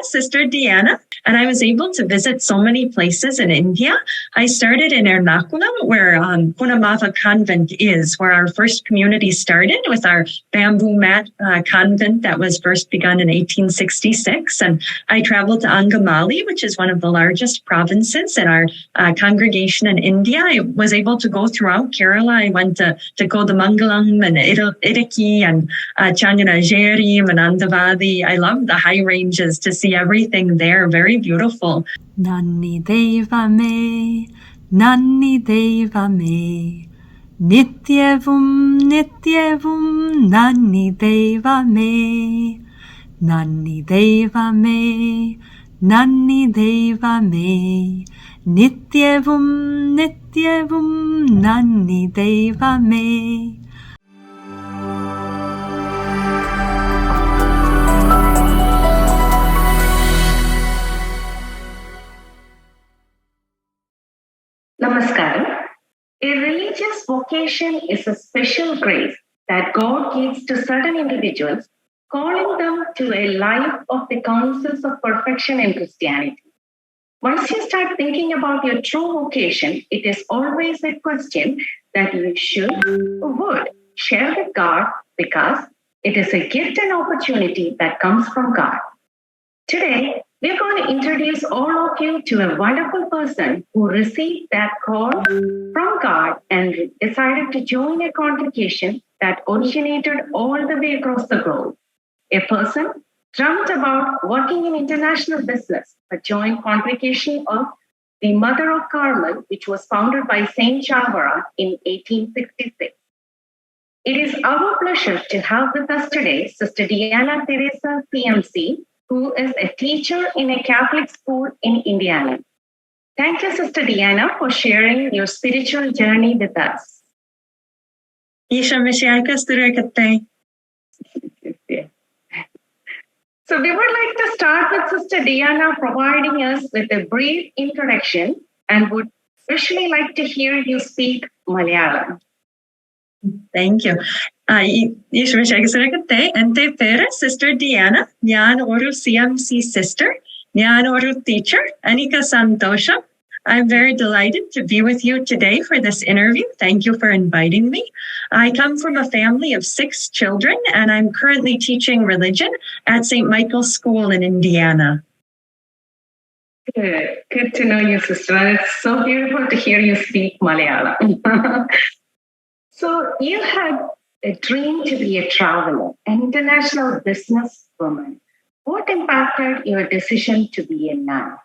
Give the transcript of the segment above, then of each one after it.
Sister Deanna, and I was able to visit so many places in India. I started in Ernakulam, where Punamava Convent is, where our first community started with our bamboo mat convent that was first begun in 1866. And I traveled to Angamali, which is one of the largest provinces in our congregation in India. I was able to go throughout Kerala. I went to Kodamangalam and Idukki and Changanageri, Manandavadi. I love the high ranges to see everything there. Very beautiful. Nanni Devame, Nanni Devame, Nityavum, Nityavum, Nanni Devame, Nanni Devame, Nanni Devame, Nityavum, Nityavum, Nanni Devame. Namaskaram. A religious vocation is a special grace that God gives to certain individuals, calling them to a life of the counsels of perfection in Christianity. Once you start thinking about your true vocation, it is always a question that you should or would share with God, because it is a gift and opportunity that comes from God. Today, we're going to introduce all of you to a wonderful person who received that call from God and decided to join a congregation that originated all the way across the globe. A person dreamt about working in international business, but joined congregation of the Mother of Carmel, which was founded by Saint Chavara in 1866. It is our pleasure to have with us today Sister Diana Teresa, CMC, who is a teacher in a Catholic school in Indiana. Thank you, Sister Diana, for sharing your spiritual journey with us. So we would like to start with Sister Diana providing us with a brief introduction, and would especially like to hear you speak Malayalam. Thank you. Ente pere Sister Diana, Nyan Oru CMC sister, Nyan Oru teacher, Anika Santosha. I'm very delighted to be with you today for this interview. Thank you for inviting me. I come from a family of 6 children, and I'm currently teaching religion at St. Michael's School in Indiana. Good to know you, sister. It's so beautiful to hear you speak Malayalam. So you had a dream to be a traveler, an international businesswoman. What impacted your decision to be a nun?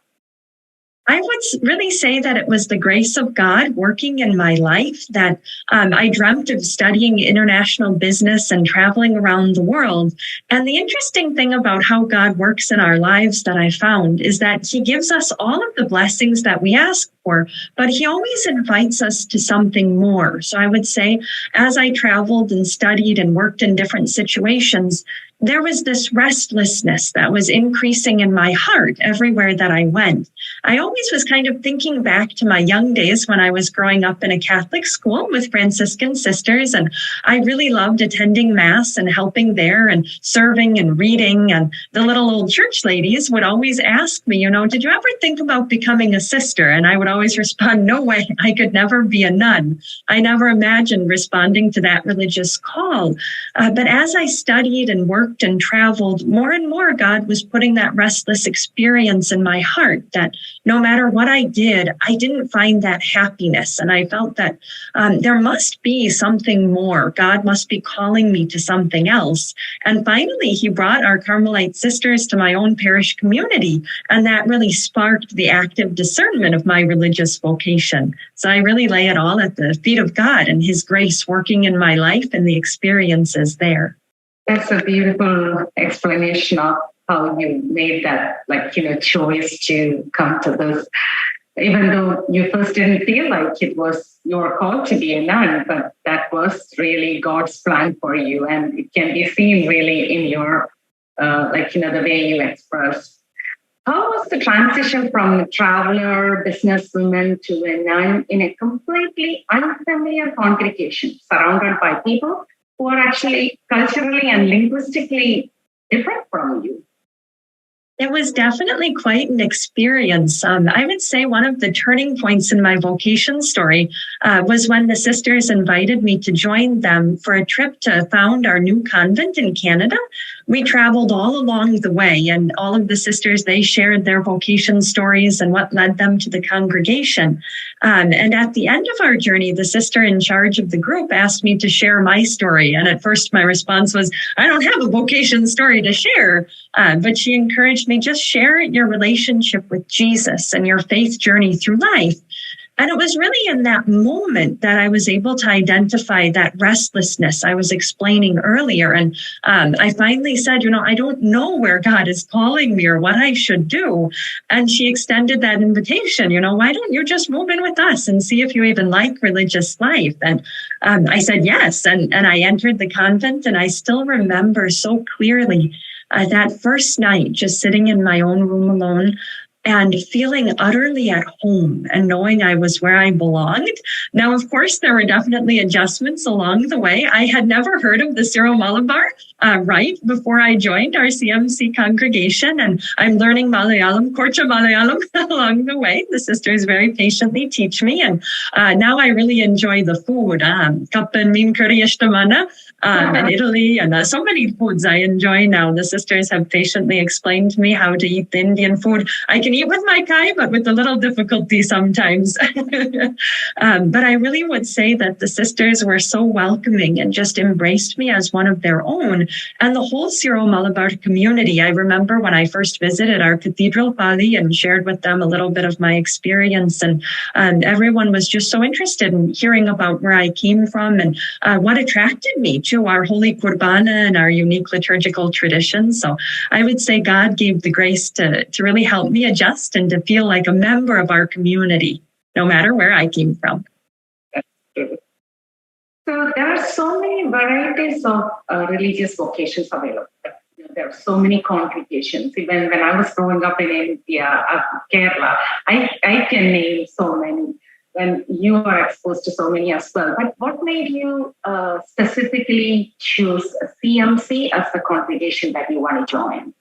I would really say that it was the grace of God working in my life, that I dreamt of studying international business and traveling around the world. And the interesting thing about how God works in our lives that I found is that He gives us all of the blessings that we ask for, but He always invites us to something more. So I would say, as I traveled and studied and worked in different situations, there was this restlessness that was increasing in my heart everywhere that I went. I always was kind of thinking back to my young days when I was growing up in a Catholic school with Franciscan sisters, and I really loved attending Mass and helping there and serving and reading. And the little old church ladies would always ask me, did you ever think about becoming a sister? And I would always respond, no way, I could never be a nun. I never imagined responding to that religious call. But as I studied and worked and traveled, more and more God was putting that restless experience in my heart, that no matter what I did, I didn't find that happiness. And I felt that there must be something more. God must be calling me to something else. And finally, He brought our Carmelite sisters to my own parish community. And that really sparked the active discernment of my religious vocation. So I really lay it all at the feet of God and His grace working in my life and the experiences there. That's a beautiful explanation of how you made that, choice to come to this. Even though you first didn't feel like it was your call to be a nun, but that was really God's plan for you. And it can be seen really in your, the way you express. How was the transition from a traveler, businesswoman to a nun in a completely unfamiliar congregation surrounded by people who are actually culturally and linguistically different from you? It was definitely quite an experience. I would say one of the turning points in my vocation story was when the sisters invited me to join them for a trip to found our new convent in Canada. We traveled all along the way, and all of the sisters, they shared their vocation stories and what led them to the congregation. And at the end of our journey, the sister in charge of the group asked me to share my story. And at first, my response was, I don't have a vocation story to share. But she encouraged me, just share your relationship with Jesus and your faith journey through life. And it was really in that moment that I was able to identify that restlessness I was explaining earlier. And I finally said, I don't know where God is calling me or what I should do. And she extended that invitation, why don't you just move in with us and see if you even like religious life? And I said yes. And I entered the convent, and I still remember so clearly that first night, just sitting in my own room alone and feeling utterly at home and knowing I was where I belonged. Now, of course, there were definitely adjustments along the way. I had never heard of the Syro-Malabar right before I joined our CMC congregation, and I'm learning Malayalam, Korcha Malayalam along the way. The sisters very patiently teach me, and now I really enjoy the food. Kappan meen curry ishtamana in Italy, and so many foods I enjoy now. The sisters have patiently explained to me how to eat the Indian food. I can eat with my kai, but with a little difficulty sometimes. But I really would say that the sisters were so welcoming and just embraced me as one of their own. And the whole Syro-Malabar community, I remember when I first visited our cathedral, Pali, and shared with them a little bit of my experience. And everyone was just so interested in hearing about where I came from and what attracted me to our holy Qurbana and our unique liturgical traditions. So I would say God gave the grace to really help me adjust and to feel like a member of our community, no matter where I came from. So there are so many varieties of religious vocations available. There are so many congregations. Even when I was growing up in India, Kerala, I can name so many. When you are exposed to so many as well. But what made you specifically choose CMC as the congregation that you want to join?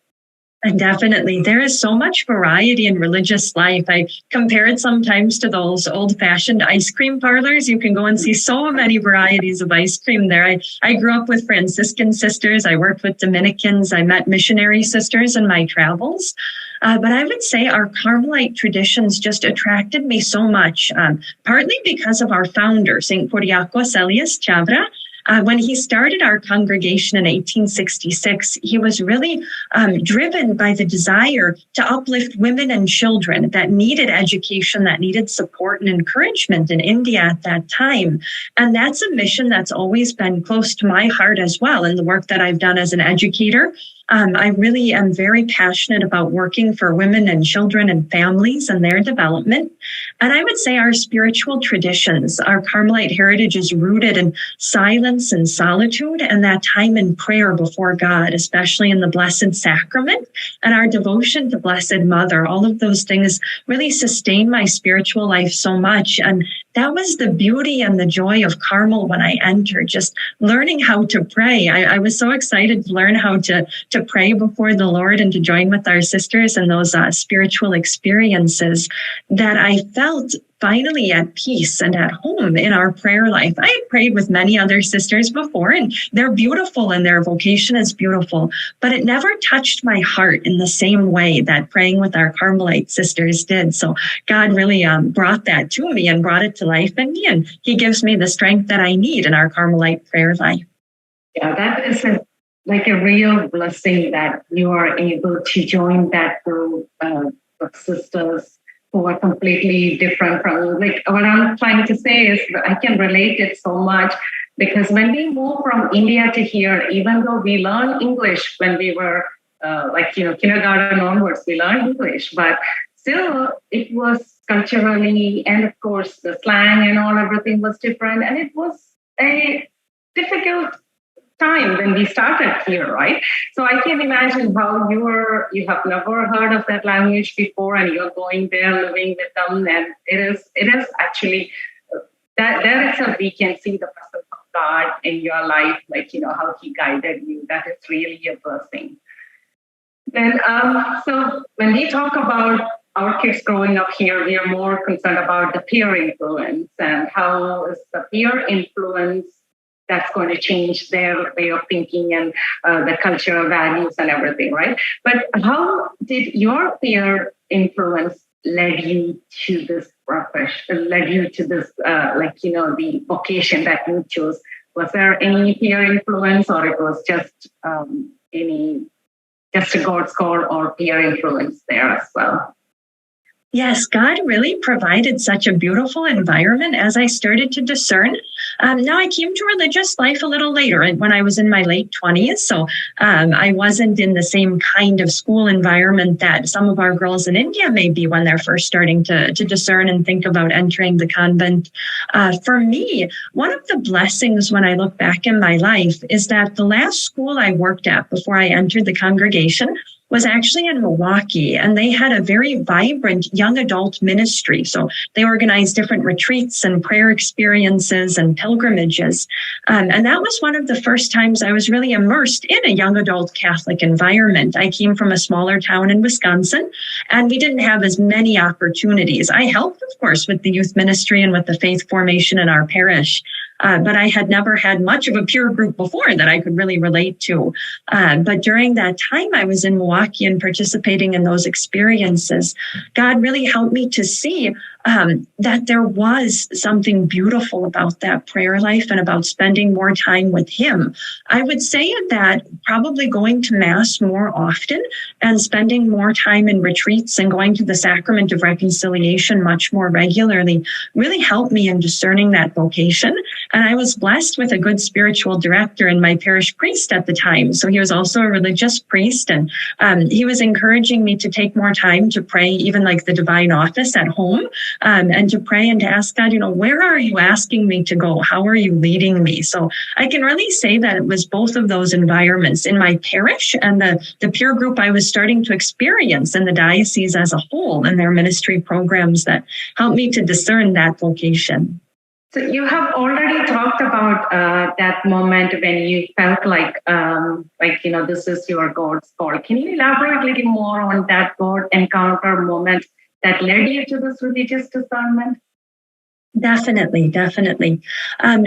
And definitely, there is so much variety in religious life. I compare it sometimes to those old-fashioned ice cream parlors. You can go and see so many varieties of ice cream there. I grew up with Franciscan sisters. I worked with Dominicans. I met missionary sisters in my travels. But I would say our Carmelite traditions just attracted me so much, partly because of our founder, St. Kuriakos Elias Chavra. When he started our congregation in 1866, he was really driven by the desire to uplift women and children that needed education, that needed support and encouragement in India at that time. And that's a mission that's always been close to my heart as well in the work that I've done as an educator. I really am very passionate about working for women and children and families and their development. And I would say our spiritual traditions, our Carmelite heritage is rooted in silence and solitude and that time in prayer before God, especially in the Blessed Sacrament and our devotion to Blessed Mother. All of those things really sustain my spiritual life so much. And that was the beauty and the joy of Carmel when I entered, just learning how to pray. I was so excited to learn how to pray before the Lord and to join with our sisters in those spiritual experiences that I felt finally at peace and at home in our prayer life. I had prayed with many other sisters before, and they're beautiful and their vocation is beautiful, but it never touched my heart in the same way that praying with our Carmelite sisters did. So God really brought that to me and brought it to life in me, and He gives me the strength that I need in our Carmelite prayer life. Yeah, that is like a real blessing that you are able to join that group of sisters who are completely different from, like, what I'm trying to say is that I can relate it so much because when we moved from India to here, even though we learned English when we were kindergarten onwards, we learned English, but still it was culturally, and of course the slang and everything was different. And it was a difficult time when we started here, right? So I can imagine how you have never heard of that language before, and you're going there, living with them, and it is actually that there itself we can see the presence of God in your life, like how He guided you. That is really a blessing. Then, so when we talk about our kids growing up here, we are more concerned about the peer influence and how is the peer influence that's going to change their way of thinking and the cultural values and everything, right? But how did your peer influence led you to this profession, led you to this, the vocation that you chose? Was there any peer influence, or it was just just a God's call or peer influence there as well? Yes, God really provided such a beautiful environment as I started to discern. Now, I came to religious life a little later when I was in my late 20s. So I wasn't in the same kind of school environment that some of our girls in India may be when they're first starting to discern and think about entering the convent. For me, one of the blessings when I look back in my life is that the last school I worked at before I entered the congregation was actually in Milwaukee, and they had a very vibrant young adult ministry. So they organized different retreats and prayer experiences and pilgrimages. And that was one of the first times I was really immersed in a young adult Catholic environment. I came from a smaller town in Wisconsin, and we didn't have as many opportunities. I helped, of course, with the youth ministry and with the faith formation in our parish. But I had never had much of a peer group before that I could really relate to. But during that time I was in Milwaukee and participating in those experiences, God really helped me to see that there was something beautiful about that prayer life and about spending more time with Him. I would say that probably going to Mass more often and spending more time in retreats and going to the Sacrament of Reconciliation much more regularly really helped me in discerning that vocation. And I was blessed with a good spiritual director and my parish priest at the time. So he was also a religious priest, and he was encouraging me to take more time to pray, even like the divine office at home. And to pray and to ask God, where are you asking me to go? How are you leading me? So I can really say that it was both of those environments in my parish and the peer group I was starting to experience in the diocese as a whole and their ministry programs that helped me to discern that vocation. So you have already talked about that moment when you felt like this is your God's call. Can you elaborate a little more on that God encounter moment that led you to this religious discernment? Definitely.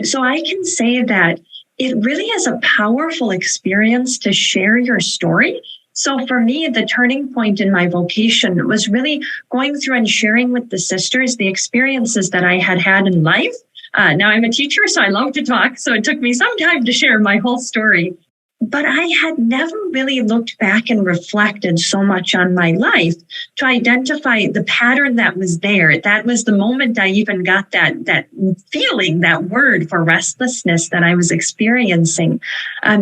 So I can say that it really is a powerful experience to share your story. So for me, the turning point in my vocation was really going through and sharing with the sisters the experiences that I had had in life. Now I'm a teacher, so I love to talk. So it took me some time to share my whole story. But I had never really looked back and reflected so much on my life to identify the pattern that was there. That was the moment I even got that feeling, that word for restlessness that I was experiencing.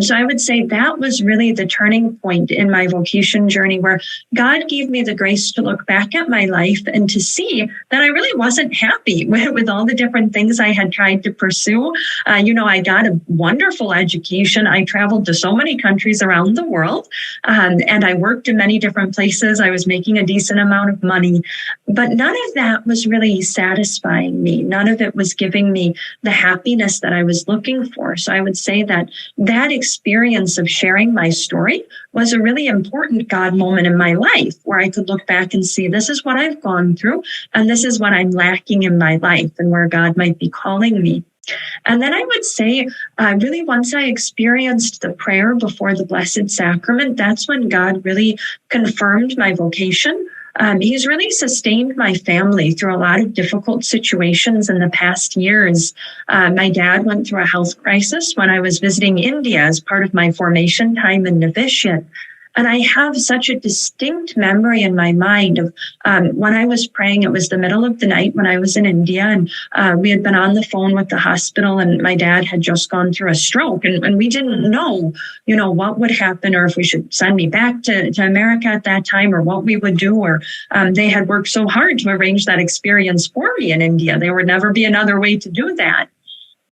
So I would say that was really the turning point in my vocation journey, where God gave me the grace to look back at my life and to see that I really wasn't happy with all the different things I had tried to pursue. I got a wonderful education. I traveled to so many countries around the world, and I worked in many different places. I was making a decent amount of money, but none of that was really satisfying me. None of it was giving me the happiness that I was looking for. So I would say that experience of sharing my story was a really important God moment in my life, where I could look back and see, this is what I've gone through, and this is what I'm lacking in my life, and where God might be calling me. And then I would say, really, once I experienced the prayer before the Blessed Sacrament, that's when God really confirmed my vocation. He's really sustained my family through a lot of difficult situations in the past years. My dad went through a health crisis when I was visiting India as part of my formation time in novitiate. And I have such a distinct memory in my mind of when I was praying. It was the middle of the night when I was in India, and we had been on the phone with the hospital, and my dad had just gone through a stroke, and we didn't know, what would happen, or if we should send me back to America at that time, or what we would do. Or they had worked so hard to arrange that experience for me in India. There would never be another way to do that.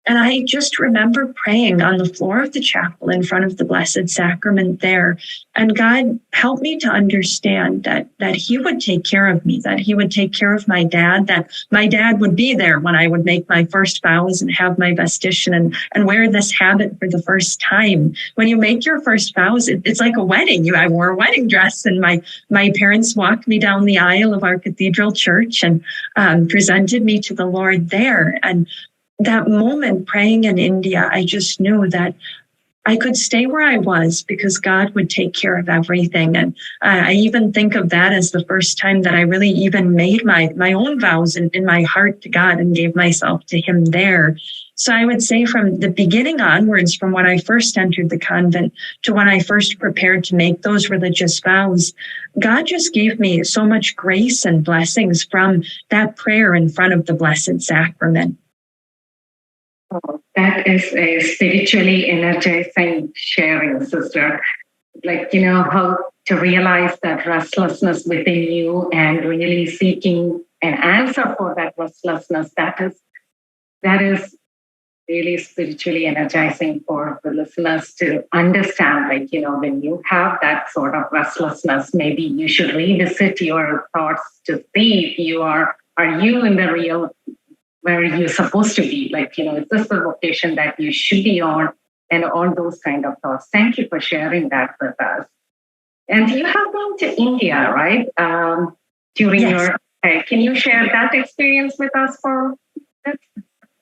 And I just remember praying on the floor of the chapel in front of the Blessed Sacrament there. And God helped me to understand that he would take care of me, that he would take care of my dad, that my dad would be there when I would make my first vows and have my vestition and wear this habit for the first time. When you make your first vows, it's like a wedding. I wore a wedding dress, and my parents walked me down the aisle of our cathedral church and presented me to the Lord there. And that moment praying in India, I just knew that I could stay where I was because God would take care of everything. And I even think of that as the first time that I really even made my own vows in my heart to God and gave myself to him there. So I would say from the beginning onwards, from when I first entered the convent to when I first prepared to make those religious vows, God just gave me so much grace and blessings from that prayer in front of the Blessed Sacrament. Oh, that is a spiritually energizing sharing, sister. Like, how to realize that restlessness within you and really seeking an answer for that restlessness. That is really spiritually energizing for the listeners to understand. Like, when you have that sort of restlessness, maybe you should revisit your thoughts to see if are you in the real where you're supposed to be? Like, is this the vocation that you should be on? And all those kind of thoughts. Thank you for sharing that with us. And you have gone to India, right? During Yes. can you share that experience with us for this?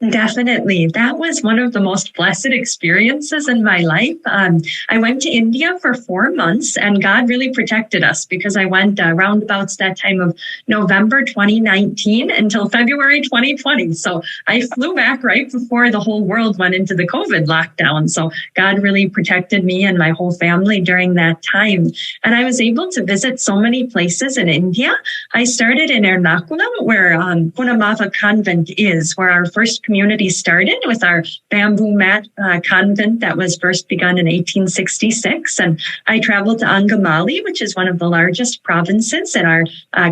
Definitely. That was one of the most blessed experiences in my life. I went to India for 4 months, and God really protected us because I went roundabouts that time of November 2019 until February 2020. So I flew back right before the whole world went into the COVID lockdown. So God really protected me and my whole family during that time. And I was able to visit so many places in India. I started in Ernakulam, where Punamava Convent is, where our first community started with our bamboo mat convent that was first begun in 1866. And I traveled to Angamali, which is one of the largest provinces in our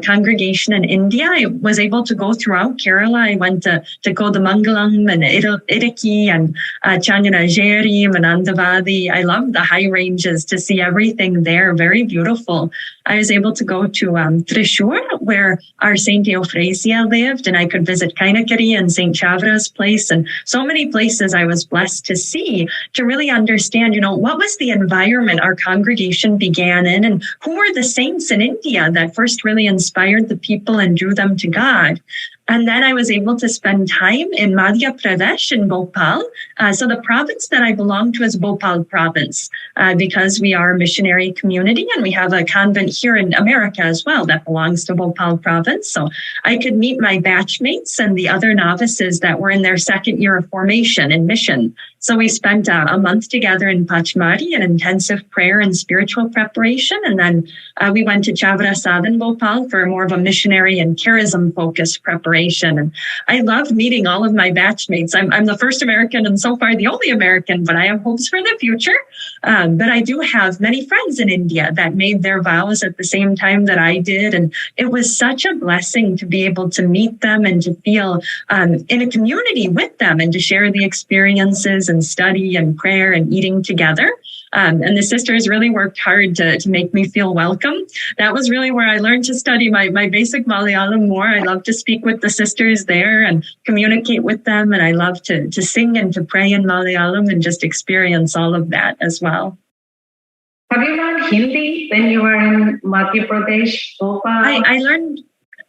congregation in India. I was able to go throughout Kerala. I went to Kodamangalam and Idukki and Changanageri, Manandavadi. I love the high ranges to see everything there. Very beautiful. I was able to go to Thrissur, where our Saint Euphrasia lived, and I could visit Kainakari and Saint Chavra's place, and so many places I was blessed to see to really understand, what was the environment our congregation began in, and who were the saints in India that first really inspired the people and drew them to God. And then I was able to spend time in Madhya Pradesh in Bhopal. So the province that I belong to is Bhopal province, because we are a missionary community, and we have a convent here in America as well that belongs to Bhopal province. So I could meet my batchmates and the other novices that were in their second year of formation in mission. So we spent a month together in Pachmari, an intensive prayer and spiritual preparation. And then we went to Chavra Sadhan Bhopal for more of a missionary and charism-focused preparation. And I love meeting all of my batchmates. I'm the first American and so far the only American, but I have hopes for the future. But I do have many friends in India that made their vows at the same time that I did. And it was such a blessing to be able to meet them and to feel in a community with them and to share the experiences and study and prayer and eating together. And the sisters really worked hard to make me feel welcome. That was really where I learned to study my basic Malayalam more. I love to speak with the sisters there and communicate with them. And I love to sing and to pray in Malayalam and just experience all of that as well. Have you learned Hindi when you were in Madhya Pradesh, Bhopal?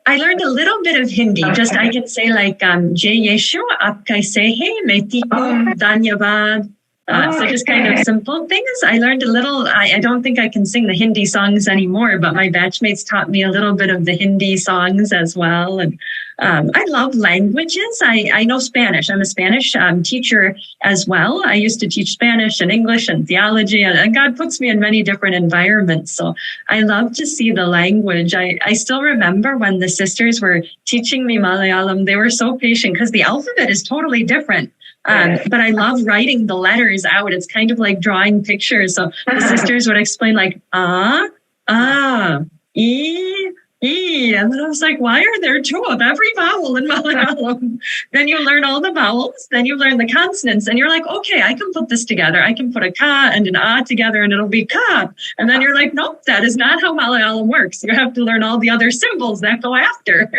I learned a little bit of Hindi. Just I can say like Jai Yeshu, aap kaise hai, main theek hu, dhanyavad. So just kind of simple things. I learned a little. I don't think I can sing the Hindi songs anymore, but my batchmates taught me a little bit of the Hindi songs as well. And I love languages. I know Spanish. I'm a Spanish teacher as well. I used to teach Spanish and English and theology, and God puts me in many different environments. So I love to see the language. I still remember when the sisters were teaching me Malayalam, they were so patient because the alphabet is totally different. But I love writing the letters out. It's kind of like drawing pictures. So the sisters would explain like, e, me. And then I was like, why are there two of every vowel in Malayalam? Then you learn all the vowels, then you learn the consonants, and you're like, okay, I can put this together. I can put a ka and an a together and it'll be ka. And then you're like, nope, that is not how Malayalam works. You have to learn all the other symbols that go after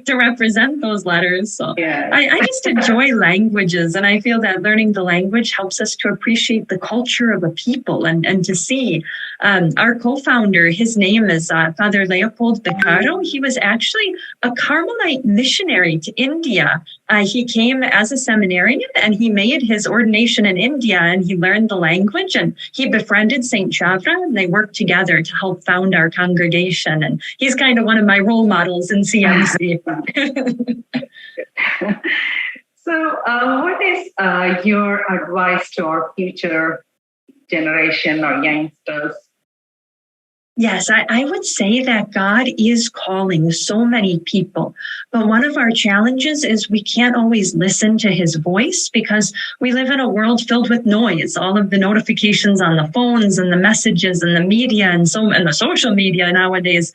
to represent those letters. So Yeah. I just enjoy languages, and I feel that learning the language helps us to appreciate the culture of a people and to see. Our co-founder, his name is Father Leopold Beccaro. He was actually a Carmelite missionary to India. He came as a seminarian and he made his ordination in India, and he learned the language, and he befriended St. Chavra, and they worked together to help found our congregation. And he's kind of one of my role models in CMC. So what is your advice to our future generation or youngsters? Yes, I would say that God is calling so many people. But one of our challenges is we can't always listen to his voice because we live in a world filled with noise, all of the notifications on the phones and the messages and the media and the social media nowadays.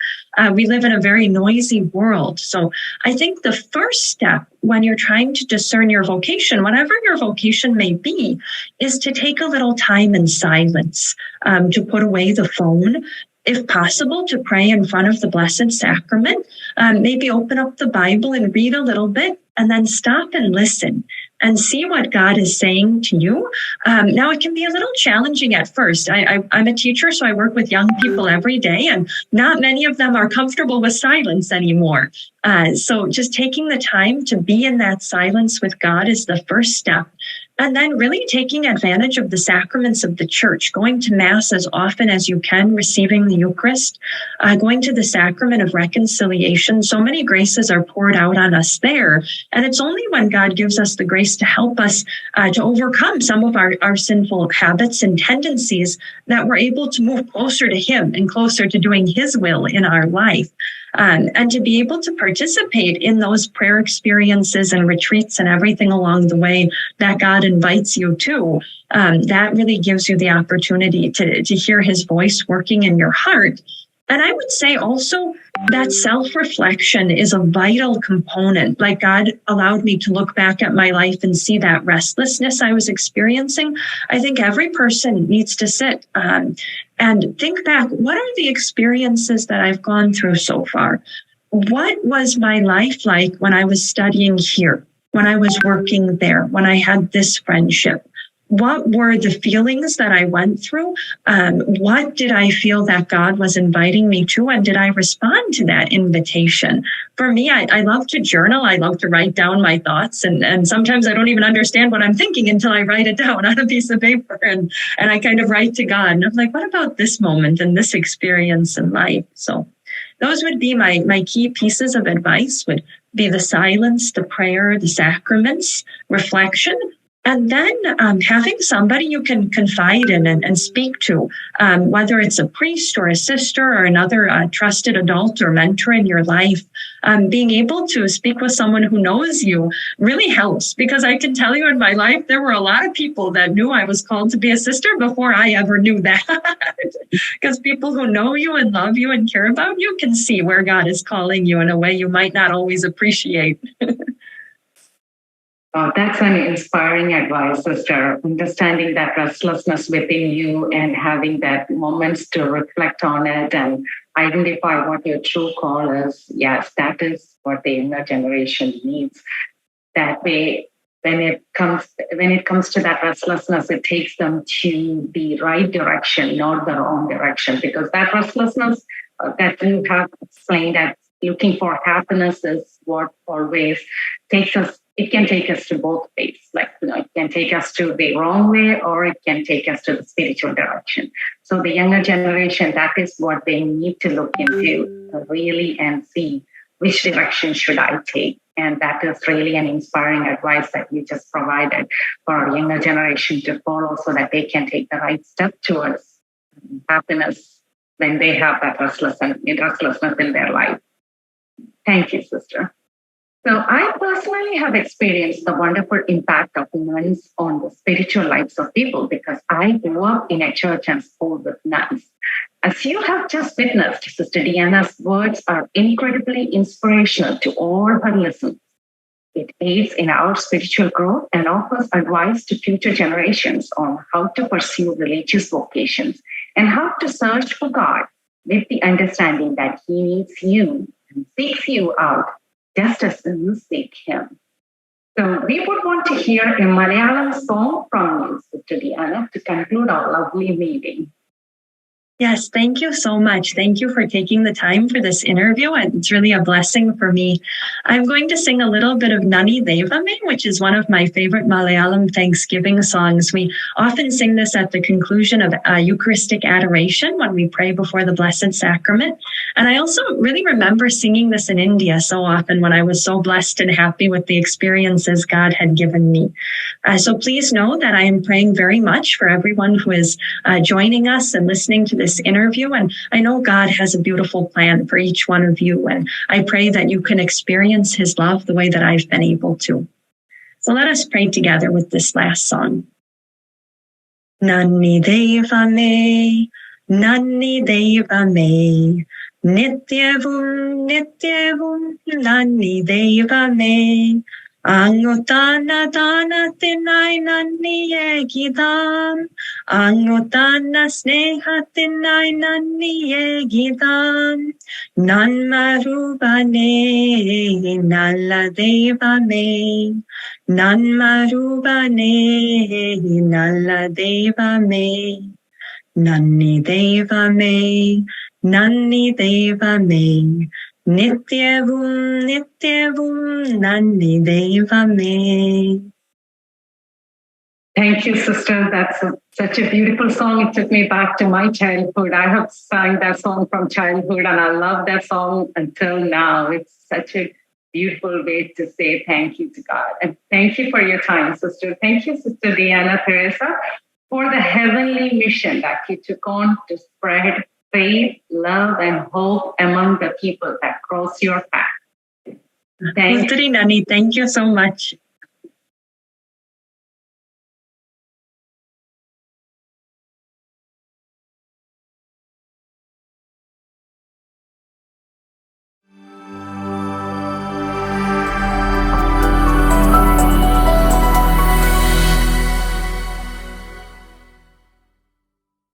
We live in a very noisy world. So I think the first step when you're trying to discern your vocation, whatever your vocation may be, is to take a little time in silence, to put away the phone. If possible, to pray in front of the Blessed Sacrament, maybe open up the Bible and read a little bit, and then stop and listen and see what God is saying to you. Now, it can be a little challenging at first. I'm a teacher, so I work with young people every day, and not many of them are comfortable with silence anymore. So just taking the time to be in that silence with God is the first step. And then really taking advantage of the sacraments of the church, going to Mass as often as you can, receiving the Eucharist, going to the sacrament of reconciliation. So many graces are poured out on us there. And it's only when God gives us the grace to help us to overcome some of our sinful habits and tendencies that we're able to move closer to him and closer to doing his will in our life. And to be able to participate in those prayer experiences and retreats and everything along the way that God invites you to, that really gives you the opportunity to hear his voice working in your heart. And I would say also that self-reflection is a vital component. Like, God allowed me to look back at my life and see that restlessness I was experiencing. I think every person needs to sit and think back, what are the experiences that I've gone through so far? What was my life like when I was studying here, when I was working there, when I had this friendship? What were the feelings that I went through? What did I feel that God was inviting me to? And did I respond to that invitation? For me, I love to journal. I love to write down my thoughts. And sometimes I don't even understand what I'm thinking until I write it down on a piece of paper. And I kind of write to God. And I'm like, what about this moment and this experience in life? So those would be my key pieces of advice, would be the silence, the prayer, the sacraments, reflection. And then having somebody you can confide in and speak to, whether it's a priest or a sister or another trusted adult or mentor in your life, being able to speak with someone who knows you really helps. Because I can tell you in my life, there were a lot of people that knew I was called to be a sister before I ever knew that. Because people who know you and love you and care about you can see where God is calling you in a way you might not always appreciate. That's an inspiring advice, sister. Understanding that restlessness within you and having that moments to reflect on it and identify what your true call is. Yes, that is what the younger generation needs. That way, when it comes to that restlessness, it takes them to the right direction, not the wrong direction. Because that restlessness that you have explained, that looking for happiness is what always takes us. It can take us to both ways. Like, it can take us to the wrong way, or it can take us to the spiritual direction. So the younger generation, that is what they need to look into really and see which direction should I take. And that is really an inspiring advice that you just provided for our younger generation to follow so that they can take the right step towards happiness when they have that restlessness in their life. Thank you, sister. So I personally have experienced the wonderful impact of nuns on the spiritual lives of people because I grew up in a church and school with nuns. As you have just witnessed, Sister Deanna's words are incredibly inspirational to all her listeners. It aids in our spiritual growth and offers advice to future generations on how to pursue religious vocations and how to search for God with the understanding that He needs you and seeks you out just as you seek Him. So we would want to hear a Malayalam song from you, Sister Deanna, to conclude our lovely meeting. Yes, thank you so much. Thank you for taking the time for this interview. And it's really a blessing for me. I'm going to sing a little bit of Nani Devame, which is one of my favorite Malayalam Thanksgiving songs. We often sing this at the conclusion of Eucharistic adoration when we pray before the Blessed Sacrament. And I also really remember singing this in India so often when I was so blessed and happy with the experiences God had given me. So please know that I am praying very much for everyone who is joining us and listening to this interview. And I know God has a beautiful plan for each one of you. And I pray that you can experience His love the way that I've been able to. So let us pray together with this last song. Nani Devame, Nani Devame, Nityavum, Nityavum, Nani Devame. Angutana dana tinai nani egidam. Angutana sneha tinai nani egidam. Nan marubane nalla devame. Nan marubane nalla devame. Nani devame, nani devame. Nityavum, Nityavum, Nani Devame. Thank you, sister. That's such a beautiful song. It took me back to my childhood. I have sung that song from childhood and I love that song until now. It's such a beautiful way to say thank you to God. And thank you for your time, sister. Thank you, Sister Diana Teresa, for the heavenly mission that you took on to spread faith, love, and hope among the people that cross your path. Thank you so much.